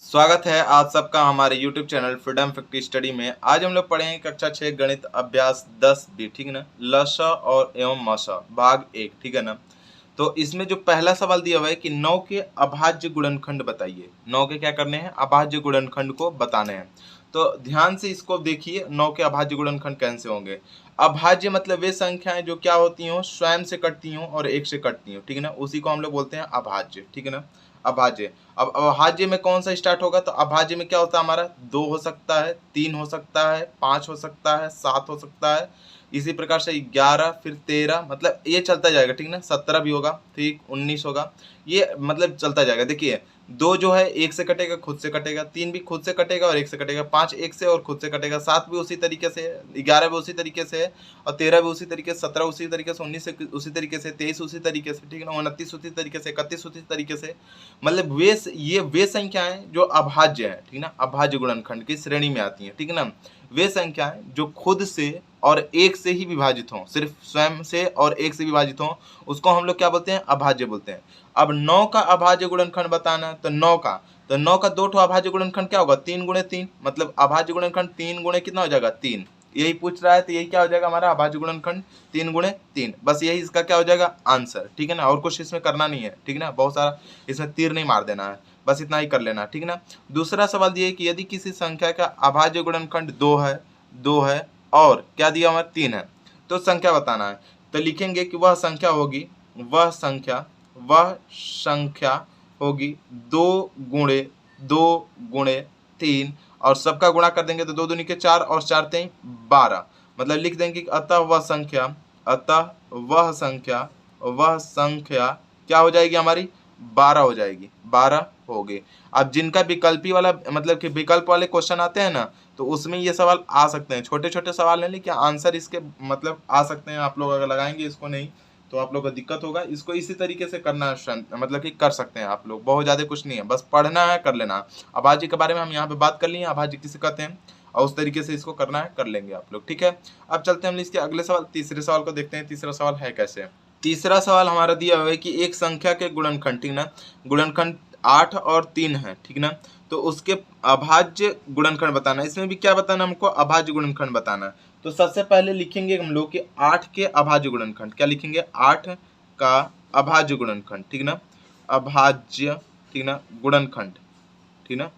स्वागत है आप सबका हमारे YouTube चैनल फ्रीडम 50 स्टडी में। आज हम लोग पढ़ेंगे कक्षा 6 गणित अभ्यास 10 भी, ठीक है ना। लस और एवं मस भाग 1, ठीक है ना। तो इसमें जो पहला सवाल दिया हुआ है कि 9 के अभाज्य गुणनखंड बताइए। 9 के क्या करने हैं? अभाज्य गुणनखंड को बताने हैं। तो ध्यान से इसको देखिए, 9 के अभाज्य गुणनखंड कैसे होंगे। अभाज्य मतलब वे संख्याएं जो क्या होती हो, स्वयं से कटती हो और एक से कटती हो, ठीक है ना। उसी को हम लोग बोलते हैं अभाज्य, ठीक है ना। अभाज्य। अब अभाज्य में कौन सा स्टार्ट होगा? तो अभाज्य में क्या होता है हमारा? 2 हो सकता है, 3 हो सकता है, 5 हो सकता है, 7 हो सकता है, इसी प्रकार से 11, फिर 13, मतलब ये चलता जाएगा, ठीक ना। 17 भी होगा, ठीक, 19 होगा, ये मतलब चलता जाएगा। देखिए 2 जो है एक से कटेगा, खुद से कटेगा, 3 भी खुद से कटेगा और एक से कटेगा, 5 एक से और खुद से कटेगा, 7 भी उसी तरीके से है, 11 भी उसी तरीके से है और 13 भी उसी तरीके से, 17 उसी तरीके से, 19 उसी तरीके से, 23 उसी तरीके से, ठीक है ना, 29 उसी तरीके से, 31 उसी तरीके से। मतलब वे संख्याएं जो अभाज्य है, ठीक ना, अभाज्य गुणनखंड की श्रेणी में आती हैं, ठीक है ना। वे संख्याएं जो खुद से और एक से ही विभाजित हों, सिर्फ स्वयं से और एक से विभाजित हों, उसको हम लोग क्या बोलते हैं? अभाज्य बोलते हैं। अब 9 का अभाज्य गुणनखंड बताना है, तो 9 का 2 ठो अभाज्य गुणनखंड क्या होगा? 3 गुणे 3, मतलब अभाज्य गुणनखंड 3 गुणे कितना हो जाएगा? 3। यही पूछ रहा है, तो यही क्या हो जाएगा हमारा अभाज्य गुणनखंड? 3 गुणे 3। बस यही इसका क्या हो जाएगा? आंसर, ठीक है ना। और कुछ इसमें करना नहीं है, ठीक है ना। बहुत सारा इसमें तीर नहीं मार देना है, बस इतना ही कर लेना, ठीक है ना। दूसरा सवाल ये है कि यदि किसी संख्या का अभाज्य गुणनखंड 2 है और क्या दिया हमारा? 3 है, तो संख्या बताना है। तो लिखेंगे कि वह संख्या होगी 2 गुणे 3 और सबका गुणा कर देंगे तो 2 दूनी के 4 और 4 तेई 12। मतलब लिख देंगे कि अतः वह संख्या क्या हो जाएगी हमारी? 12 हो जाएगी, 12 हो गई। अब जिनका विकल्पी वाला मतलब कि विकल्प वाले क्वेश्चन आते हैं ना, तो उसमें ये सवाल आ सकते हैं। छोटे छोटे सवाल है, लेकिन आंसर इसके मतलब आ सकते हैं। आप लोग अगर लगाएंगे इसको नहीं तो आप लोग को दिक्कत होगा। इसको इसी तरीके से करना है, मतलब कि कर सकते हैं आप लोग। बहुत ज़्यादा कुछ नहीं है, बस पढ़ना है, कर लेना। अभाज्य के बारे में हम यहाँ पे बात कर लिए, अभाज्य किसे कहते हैं, और उस तरीके से इसको करना है, कर लेंगे आप लोग, ठीक है। अब चलते हैं हम इसके अगले सवाल, तीसरे सवाल को देखते हैं। तीसरा सवाल है कैसे? तीसरा सवाल हमारा दिया हुआ है कि एक संख्या के गुणनखंड, ठीक ना, गुणनखंड 8 और 3 है, ठीक ना, तो उसके अभाज्य गुणनखंड बताना है। इसमें भी क्या बताना है हमको? अभाज्य गुणनखंड बताना है। तो सबसे पहले लिखेंगे हम लोग कि 8 के अभाज्य गुणनखंड। क्या लिखेंगे? 8 का अभाज्य गुणनखंड, ठीक ना, अभाज्य, ठीक ना, गुणनखंड, ठीक ना,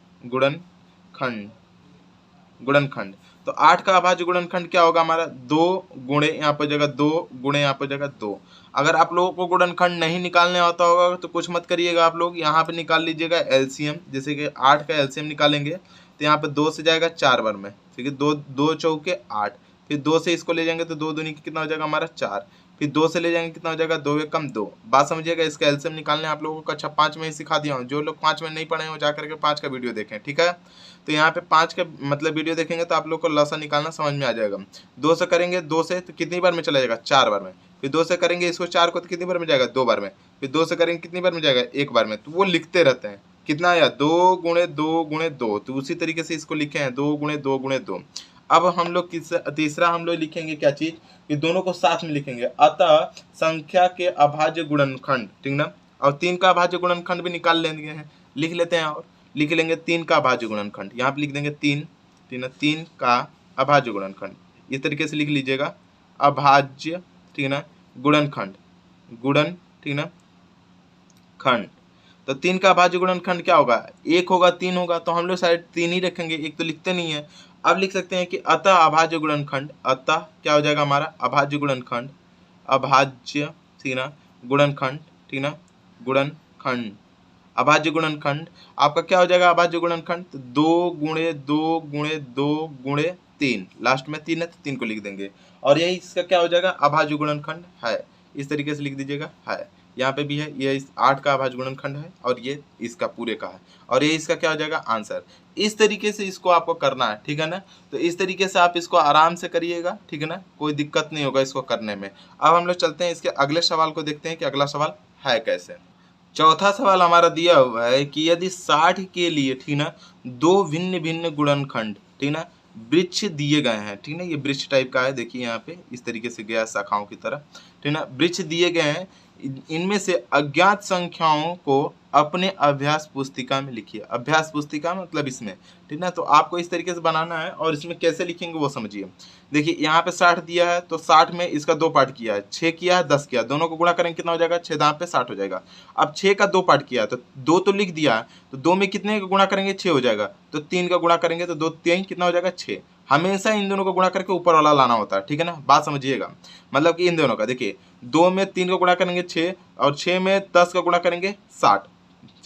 गुणनखंड। तो 8 का अभाज्य गुणनखंड क्या होगा हमारा? 2 गुणे यहाँ पर जगह 2 गुणे यहाँ पर जगह 2। अगर आप लोगों को गुणनखंड नहीं निकालने आता होगा तो कुछ मत करिएगा, आप लोग यहाँ पे निकाल लीजिएगा एलसीएम। जैसे कि 8 का एलसीएम निकालेंगे तो यहाँ पे 2 से जाएगा 4 बार में, ठीक है, 2 चौके 8, फिर 2 से इसको ले जाएंगे तो 2 दूनी कितना हो जाएगा हमारा? 4, फिर 2 से ले जाएंगे कितना हो जाएगा? 2 एक कम 2। बात समझिएगा। इसका एलसीएम निकालने आप लोगों को कक्षा 5 में ही सिखा दिया हूँ। जो लोग 5 में नहीं पढ़े हो जाकर के 5 का वीडियो देखें, ठीक है। तो यहाँ पे 5 का मतलब वीडियो देखेंगे तो आप लोग को लसा निकालना समझ में आ जाएगा। 2 से करेंगे, 2 से तो कितनी बार में चला जाएगा? 4 बार में। फिर 2 से करेंगे इसको 4 को तो कितनी बार में जाएगा? 2 बार में। फिर 2 से करेंगे कितनी बार में जाएगा? 1 बार में। तो वो लिखते रहते हैं कितना आया? 2 गुणे 2 गुणे 2। तो उसी तरीके से इसको लिखे हैं 2 गुणे 2 गुणे 2। अब हम लोग तीसरा हम लोग लिखेंगे क्या चीज? कि दोनों को साथ में लिखेंगे। अतः संख्या के अभाज्य गुणनखंड, ठीक ना, और 3 का अभाज्य गुणनखंड भी निकाल लेंगे हैं, लिख लेते हैं। और लिख लेंगे 3 का अभाज्य गुणनखंड, यहाँ पे लिख देंगे 3 का अभाज्य गुणनखंड। इस तरीके से लिख लीजिएगा अभाज्य, ठीक है ना, गुणनखंड, ठीक ना, खंड। तो 3 का अभाज्य गुणनखंड क्या होगा? 1 होगा, 3 होगा, तो हम लोग शायद 3 ही रखेंगे, एक तो लिखते नहीं है। अब लिख सकते हैं कि अतः अभाज्य गुणनखंड, अतः क्या हो जाएगा हमारा? अभाज्य गुणनखंड, अभाज्य, ठीक ना, गुणनखंड, ठीक ना, गुणनखंड, अभाज्य गुणनखंड आपका क्या हो जाएगा? अभाज्य गुणनखंड तो 2 गुणे 2 गुणे 2 गुणे 3, लास्ट में 3 है तो 3 को लिख देंगे और यही इसका क्या हो जाएगा? अभाज्य गुणनखंड है। इस तरीके से लिख दीजिएगा है। यहाँ पे भी है, ये इस 8 का अभाज्य गुणनखंड है और ये इसका पूरे का है और ये इसका क्या हो जाएगा? आंसर। इस तरीके से इसको आपको करना है, ठीक है ना। तो इस तरीके से आप इसको आराम से करिएगा, ठीक है ना, कोई दिक्कत नहीं होगा इसको करने में। अब हम लोग चलते हैं इसके अगले सवाल को देखते हैं कि अगला सवाल है कैसे। चौथा सवाल हमारा दिया हुआ है कि यदि 60 के लिए, ठीक ना, 2 भिन्न भिन्न गुणनखंड, ठीक ना, वृक्ष दिए गए हैं, ठीक ना, ये वृक्ष टाइप का है, देखिए यहाँ पे इस तरीके से गया शाखाओं की तरह, ठीक ना, वृक्ष दिए गए हैं, इनमें से अज्ञात संख्याओं को अपने अभ्यास पुस्तिका में लिखिए। अभ्यास पुस्तिका मतलब इसमें, ठीक ना। तो आपको इस तरीके से बनाना है और इसमें कैसे लिखेंगे वो समझिए। देखिए यहाँ पे 60 दिया है, तो 60 में इसका 2 पार्ट किया है, 6 किया है, 10 किया, दोनों को गुणा करेंगे कितना हो जाएगा, 6 दांव पे 60 हो जाएगा। अब 6 का 2 पार्ट किया है, तो 2 तो लिख दिया है, तो 2 में कितने का गुणा करेंगे, 6 हो जाएगा। तो 3 का गुणा करेंगे तो 2 3 कितना हो जाएगा, 6। हमेशा इन दोनों को गुणा करके ऊपर वाला लाना होता है, ठीक है ना। बात समझिएगा, मतलब कि इन दोनों का देखिए 2 में 3 का गुणा करेंगे 6 और 6 में 10 का गुणा करेंगे 60,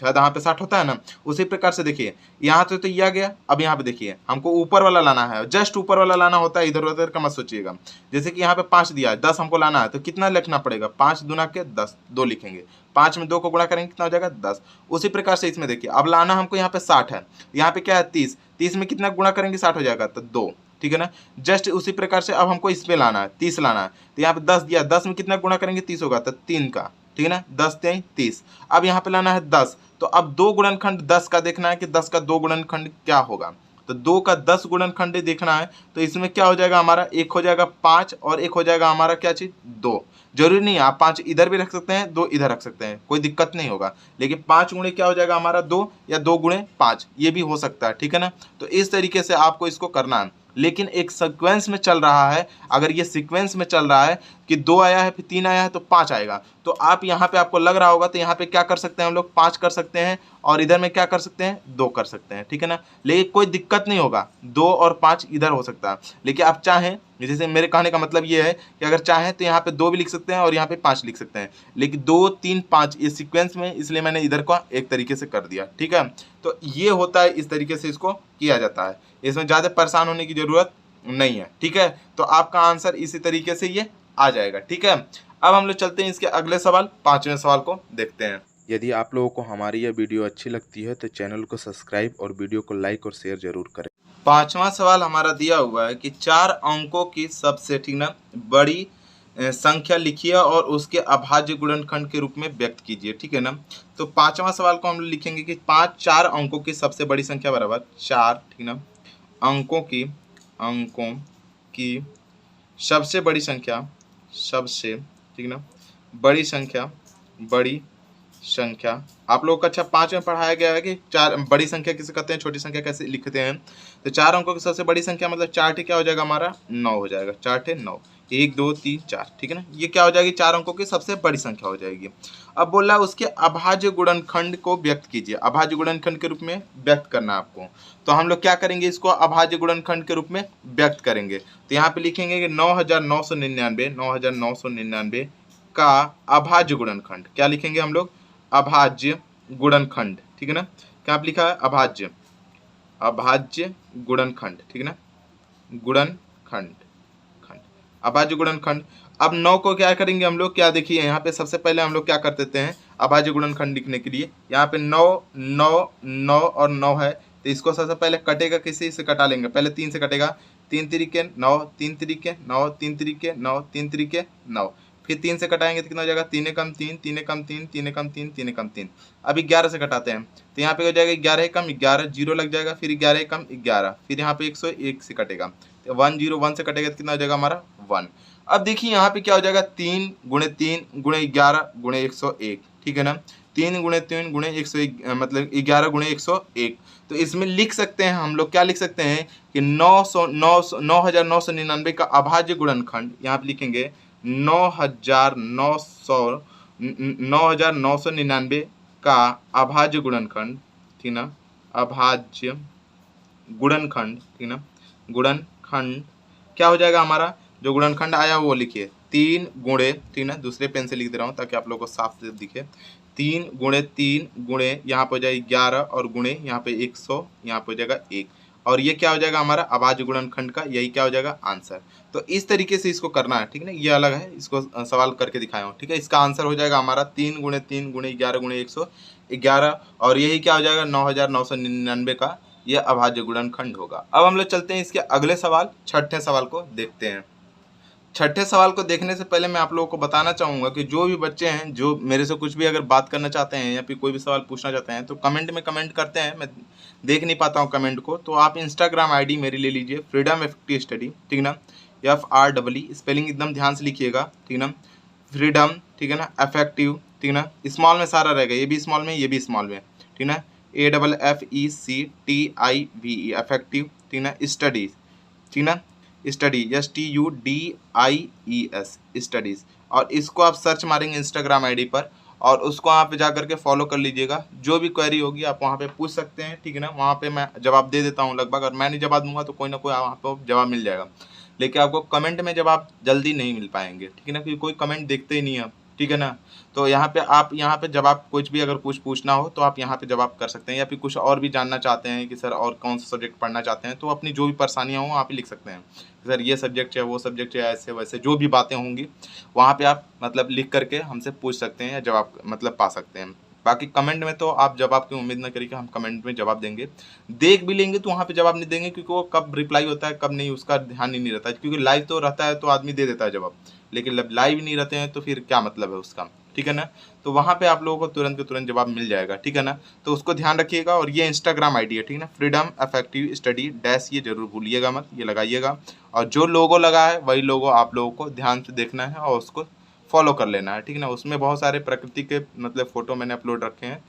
शायद यहाँ पे 60 होता है ना। उसी प्रकार से देखिए यहाँ तो ये आ गया। अब यहाँ पे देखिए हमको ऊपर वाला लाना है, जस्ट ऊपर वाला लाना होता है, इधर उधर का मत सोचिएगा। जैसे कि यहाँ पे 5 दिया है, 10 हमको लाना है, तो कितना लिखना पड़ेगा, 5 दूना के 10, 2 लिखेंगे। 5 में 2 को गुणा करेंगे कितना हो जाएगा, 10। उसी प्रकार से इसमें देखिए अब लाना हमको यहाँ पे 60 है, यहाँ पे क्या है 30, 30 में कितना गुणा करेंगे 60 हो जाएगा, तो 2, ठीक है ना। जस्ट उसी प्रकार से अब हमको इस पे लाना है, 30 लाना है, तो यहाँ पे 10 दिया, 10 में कितना गुणा करेंगे 30 होगा, तो 3 का, ठीक है ना, 10 3 30। अब यहाँ पे लाना है 10, तो अब 2 गुणनखंड 10 का देखना है कि 10 का 2 गुणनखंड क्या होगा, तो 2 का 10 गुणनखंड देखना है। तो इसमें क्या हो जाएगा हमारा, एक हो जाएगा 5 और एक हो जाएगा हमारा क्या चीज 2। जरूरी नहीं है, आप 5 इधर भी रख सकते हैं, 2 इधर रख सकते हैं, कोई दिक्कत नहीं होगा। लेकिन 5 गुणे क्या हो जाएगा हमारा 2 या 2 गुणे 5, ये भी हो सकता है, ठीक है ना। तो इस तरीके से आपको इसको करना है, लेकिन एक सीक्वेंस में चल रहा है। अगर ये सीक्वेंस में चल रहा है कि 2 आया है फिर 3 आया है तो 5 आएगा, तो आप यहाँ पे आपको लग रहा होगा तो यहाँ पे क्या कर सकते हैं हम लोग, 5 कर सकते हैं और इधर में क्या कर सकते हैं, 2 कर सकते हैं, ठीक है ना। लेकिन कोई दिक्कत नहीं होगा, 2 और 5 इधर हो सकता है। लेकिन आप चाहें, जैसे मेरे कहने का मतलब ये है कि अगर चाहें तो यहाँ पे 2 भी लिख सकते हैं और यहाँ पे 5 लिख सकते हैं, लेकिन 2 3 5 ये सीक्वेंस में, इसलिए मैंने इधर को एक तरीके से कर दिया, ठीक है। तो ये होता है, इस तरीके से इसको किया जाता है, इसमें ज़्यादा परेशान होने की जरूरत नहीं है, ठीक है। तो आपका आंसर इसी तरीके से ये आ जाएगा, ठीक है। अब हम लोग चलते हैं इसके अगले सवाल, 5वें सवाल को देखते हैं। यदि आप लोगों को हमारी यह वीडियो अच्छी लगती है तो चैनल को सब्सक्राइब और वीडियो को लाइक और शेयर जरूर करें। 5वां सवाल हमारा दिया हुआ है कि 4 अंकों की सबसे, ठीक ना, बड़ी संख्या लिखिए और उसके अभाज्य गुणनखंड के रूप में व्यक्त कीजिए, ठीक है ना। तो 5वां सवाल को हम लोग लिखेंगे कि 4 अंकों की सबसे बड़ी संख्या बराबर 4, ठीक ना, अंकों की सबसे बड़ी संख्या, सबसे, ठीक ना, बड़ी संख्या आप लोगों को अच्छा 5 में पढ़ाया गया है कि 4 बड़ी संख्या किसे कहते हैं, छोटी संख्या कैसे लिखते हैं। तो 4 अंकों की सबसे बड़ी संख्या मतलब 4 टे क्या हो जाएगा हमारा, 9 हो जाएगा, 4 टे 9, 1 2 3 4, ठीक है ना। ये क्या हो जाएगी, 4 अंकों की सबसे बड़ी संख्या हो जाएगी। अब बोल रहा है उसके अभाज्य गुणनखंड को व्यक्त कीजिए, अभाज्य गुणनखंड के रूप में व्यक्त करना है आपको। तो हम लोग क्या करेंगे, इसको अभाज्य गुणनखंड के रूप में व्यक्त करेंगे। तो यहाँ पे लिखेंगे कि 9999 का अभाज्य गुणनखंड, क्या लिखेंगे हम लोग, अभाज्य गुणनखंड, ठीक है ना। क्या आप लिखा है, अभाज्य गुणनखंड, ठीक है ना, गुणनखंड, अभाज्य गुणनखंड। अब 9 को क्या करेंगे हम लोग, क्या देखिए यहाँ पे सबसे पहले हम लोग क्या कर देते हैं, अभाज्य गुणनखंड लिखने के लिए यहाँ पे 9 9 9 और 9 है, तो इसको सबसे पहले कटेगा, किसी से कटा लेंगे, पहले 3 से कटेगा, 3 तिरिके 9, 3 तिरिके 9, 3 तिरिके 9, 3 तिरिके 9, फिर 3 से कटाएंगे तो कितना हो जाएगा, 3 कम 3, 3 कम 3, 3 कम 3, 3 कम 3। अब 11 से कटाते हैं तो यहाँ पे हो जाएगा 11 कम 11, 0 लग जाएगा, फिर 11 कम 11, फिर यहाँ पे 101 से कटेगा, तो 101 से कटेगा तो कितना हो जाएगा हमारा 1। अब देखिए यहाँ पे क्या हो जाएगा, 3 गुणे 3 गुणे 11 गुणे 101, ठीक है ना, 3 गुणे 3 गुणे 101 मतलब 11 गुणे 101। तो इसमें लिख सकते हैं हम लोग, क्या लिख सकते हैं कि 9999 का अभाज्य गुणनखंड, यहाँ पे लिखेंगे 9999 का अभाज्य गुणनखंड, ठीक ना, अभाज्य गुणनखंड, ठीक ना, गुणनखंड क्या हो जाएगा हमारा, जो गुणनखंड आया वो लिखिए 3 गुणे, ठीक ना, दूसरे पेन से लिख दे रहा हूँ ताकि आप लोगों को साफ दिखे, 3 गुणे यहाँ पे हो जाएगा 11 और गुणे यहाँ पे 100, यहाँ पे हो जाएगा 1, और ये क्या हो जाएगा हमारा अभाज्य गुणनखंड का, यही क्या हो जाएगा आंसर। तो इस तरीके से इसको करना है, ठीक है ना, ये अलग है, इसको सवाल करके दिखाया हूँ, ठीक है। इसका आंसर हो जाएगा हमारा 3 गुणे 3 गुणे 11 गुणे 111, और यही क्या हो जाएगा 9999 का ये अभाज्य गुणनखंड होगा। अब हम लोग चलते हैं इसके अगले सवाल, 6ठे सवाल को देखते हैं। 6ठे सवाल को देखने से पहले मैं आप लोगों को बताना चाहूँगा कि जो भी बच्चे हैं जो मेरे से कुछ भी अगर बात करना चाहते हैं या फिर कोई भी सवाल पूछना चाहते हैं तो कमेंट में कमेंट करते हैं, मैं देख नहीं पाता हूँ कमेंट को, तो आप इंस्टाग्राम आईडी मेरी ले लीजिए, फ्रीडम FT स्टडी, ठीक ना, FREE, स्पेलिंग एकदम ध्यान से लिखिएगा, ठीक ना, फ्रीडम, ठीक है ना, इफेक्टिव, ठीक है ना, स्मॉल में सारा रहेगा, ये भी स्मॉल में, ये भी स्मॉल में, ठीक है ना, AFFECTIVE इफेक्टिव, ठीक है ना, स्टडीज, ठीक है ना, स्टडी STUDIES स्टडीज। और इसको आप सर्च मारेंगे इंस्टाग्राम आईडी पर और उसको वहाँ पे जा करके फॉलो कर लीजिएगा। जो भी क्वेरी होगी आप वहाँ पे पूछ सकते हैं, ठीक है ना, वहाँ पे मैं जवाब दे देता हूँ लगभग, और मैं नहीं जवाब दूंगा तो कोई ना कोई वहाँ पे जवाब मिल जाएगा। लेकिन आपको कमेंट में जवाब जल्दी नहीं मिल पाएंगे, ठीक है ना, क्योंकि कोई कमेंट देखते ही नहीं है, ठीक है ना। तो यहाँ पे आप यहाँ पे जवाब कुछ भी अगर कुछ पूछना हो तो आप यहाँ पे जवाब कर सकते हैं, या फिर कुछ और भी जानना चाहते हैं कि सर और कौन सा सब्जेक्ट पढ़ना चाहते हैं, तो अपनी जो भी परेशानियाँ हों वहाँ पे लिख सकते हैं, सर ये सब्जेक्ट है, वो सब्जेक्ट है, ऐसे वैसे जो भी बातें होंगी वहाँ पे आप मतलब लिख करके हमसे पूछ सकते हैं या जवाब मतलब पा सकते हैं। बाकी कमेंट में तो आप जवाब की उम्मीद ना करिए कि हम कमेंट में जवाब देंगे, देख भी लेंगे तो वहाँ पे जवाब नहीं देंगे, क्योंकि वो कब रिप्लाई होता है कब नहीं उसका ध्यान ही नहीं रहता है। क्योंकि लाइव तो रहता है तो आदमी दे देता है जवाब, लेकिन जब लाइव नहीं रहते हैं तो फिर क्या मतलब है उसका, ठीक है ना। तो वहाँ पे आप लोगों को तुरंत के तुरंत जवाब मिल जाएगा, ठीक है ना। तो उसको ध्यान रखिएगा। और ये इंस्टाग्राम आईडी है, ठीक है ना, फ्रीडम इफेक्टिव स्टडी डैश, ये जरूर भूलिएगा मत, ये लगाइएगा। और जो लोगो लगा है वही लोगो आप लोगों को ध्यान से देखना है और उसको फॉलो कर लेना है, ठीक है ना। उसमें बहुत सारे प्रकृति के मतलब फोटो मैंने अपलोड रखे हैं,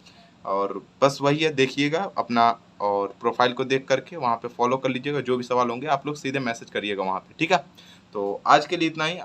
और बस वही है, देखिएगा अपना और प्रोफाइल को देख करके वहाँ पे फॉलो कर लीजिएगा। जो भी सवाल होंगे आप लोग सीधे मैसेज करिएगा वहाँ पे, ठीक है। तो आज के लिए इतना ही।